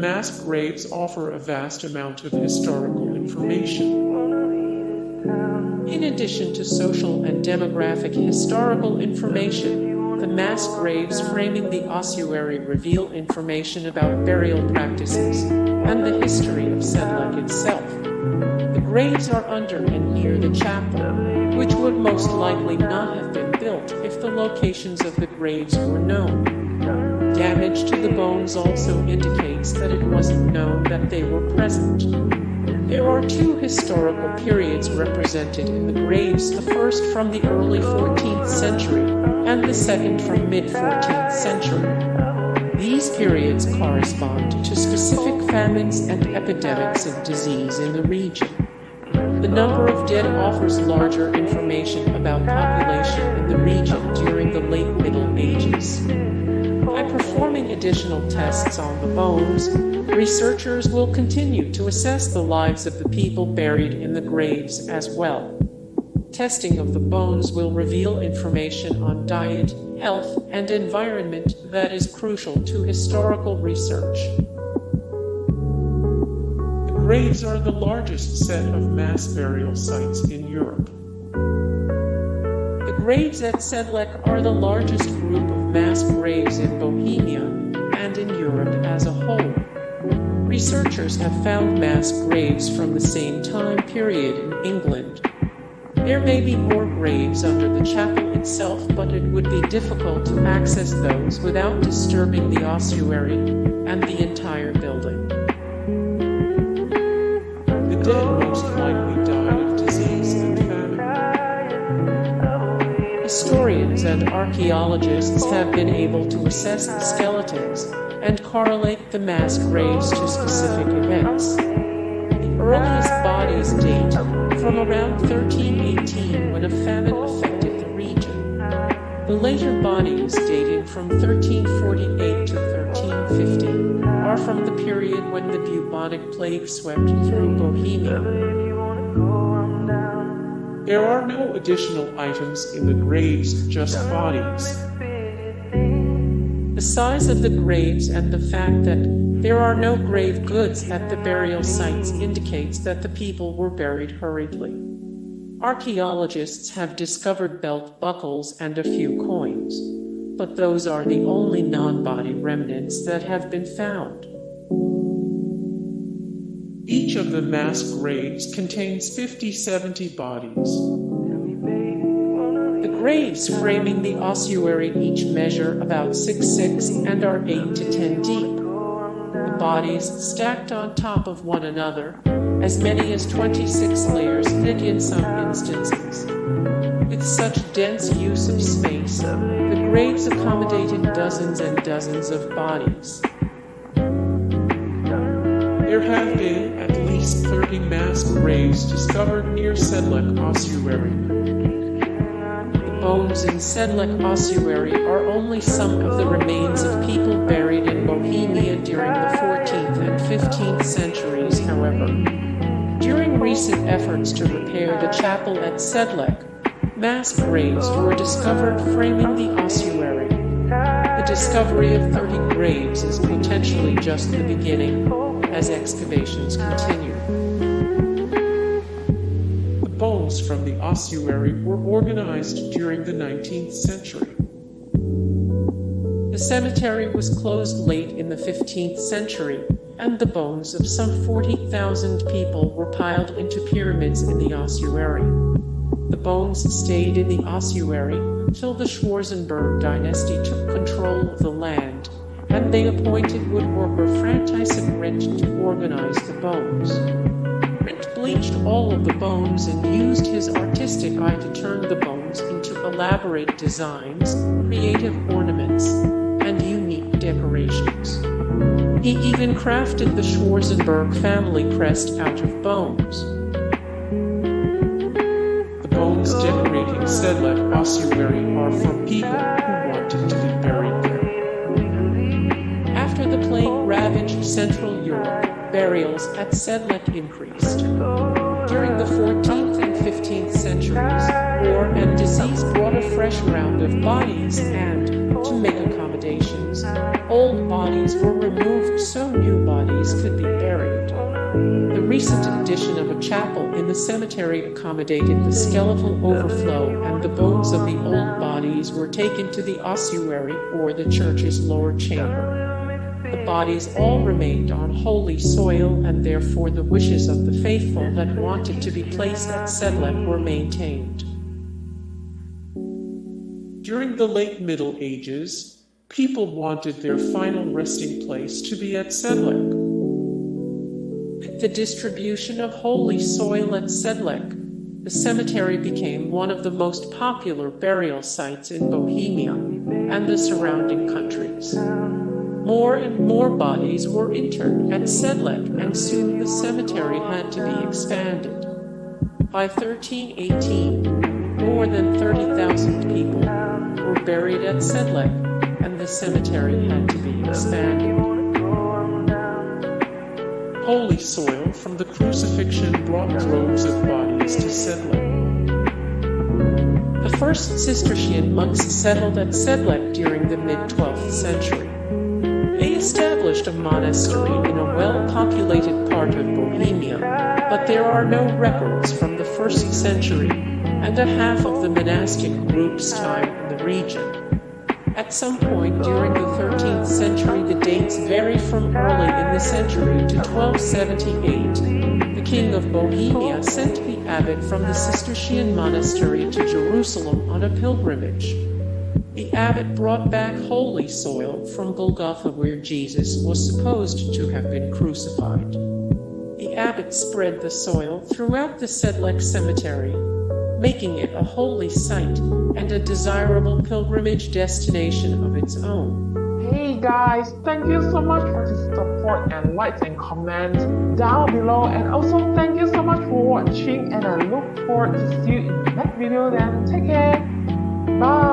mass graves offer a vast amount of historical information. In addition to social and demographic historical information, the mass graves framing the ossuary reveal information about burial practices and the history of Sedlec itself. The graves are under and near the chapel, which would most likely not have been built if the locations of the graves were known. Damage to the bones also indicates that it wasn't known that they were present. There are two historical periods represented in the graves, the first from the early 14th century and the second from mid-14th century. These periods correspond to specific famines and epidemics of disease in the region. The number of dead offers larger information about population in the region during the late Middle Ages. By performing additional tests on the bones, researchers will continue to assess the lives of the people buried in the graves as well. Testing of the bones will reveal information on diet, health, and environment that is crucial to historical research. The graves are the largest set of mass burial sites in Europe. The graves at Sedlec are the largest group of mass graves in Bohemia and in Europe as a whole. Researchers have found mass graves from the same time period in England. There may be more graves under the chapel itself, but it would be difficult to access those without disturbing the ossuary and the entire building. The dead most likely died of disease and famine. Historians and archaeologists have been able to assess the skeletons and correlate the mass graves to specific events. The earliest bodies date from around 1318 when a famine affected the region. The later bodies dating from 1348 to 1350 are from the period when the bubonic plague swept through Bohemia. There are no additional items in the graves, just bodies. The size of the graves and the fact that there are no grave goods at the burial sites indicates that the people were buried hurriedly. Archaeologists have discovered belt buckles and a few coins, but those are the only non-body remnants that have been found. Each of the mass graves contains 50-70 bodies. The graves framing the ossuary each measure about 6'6" and are 8 to 10 deep. The bodies stacked on top of one another, as many as 26 layers thick in some instances. With such dense use of space, the graves accommodated dozens and dozens of bodies. There have been at least 30 mass graves discovered near Sedlec Ossuary. The bones in Sedlec Ossuary are only some of the remains of people buried in Bohemia during the 14th and 15th centuries, however. During recent efforts to repair the chapel at Sedlec, mass graves were discovered framing the ossuary. The discovery of 30 graves is potentially just the beginning, as excavations continue. The bones from the ossuary were organized during the 19th century. The cemetery was closed late in the 15th century, and the bones of some 40,000 people were piled into pyramids in the ossuary. The bones stayed in the ossuary until the Schwarzenberg dynasty took control of the land, and they appointed woodworker František Rindt to organize the bones. Rindt bleached all of the bones and used his artistic eye to turn the bones into elaborate designs, creative ornaments, and unique decorations. He even crafted the Schwarzenberg family crest out of bones. The bones decorating Sedlec Ossuary are from people who wanted to be buried there. After the plague ravaged Central Europe, burials at Sedlec increased. During the 14th and 15th centuries, war and disease brought a fresh round of bodies and, to make accommodations, old bodies were removed removed so new bodies could be buried. The recent addition of a chapel in the cemetery accommodated the skeletal overflow, and the bones of the old bodies were taken to the ossuary, or the church's lower chamber. The bodies all remained on holy soil, and therefore the wishes of the faithful that wanted to be placed at Sedlec were maintained. During the late Middle Ages, people wanted their final resting place to be at Sedlec. With the distribution of holy soil at Sedlec, the cemetery became one of the most popular burial sites in Bohemia and the surrounding countries. More and more bodies were interred at Sedlec, and soon the cemetery had to be expanded. By 1318, more than 30,000 people were buried at Sedlec, and the cemetery had to be expanded. Holy soil from the Crucifixion brought droves of bodies to Sedlec. The first Cistercian monks settled at Sedlec during the mid-12th century. They established a monastery in a well-populated part of Bohemia, but there are no records from the 1st century and a half of the monastic group's time in the region. At some point during the 13th century, the dates vary from early in the century to 1278. The king of Bohemia sent the abbot from the Cistercian monastery to Jerusalem on a pilgrimage. The abbot brought back holy soil from Golgotha, where Jesus was supposed to have been crucified. The abbot spread the soil throughout the Sedlec cemetery, making it a holy site and a desirable pilgrimage destination of its own. Hey guys, thank you so much for the support and likes and comments down below, and also thank you so much for watching, and I look forward to see you in the next video. Then take care, bye.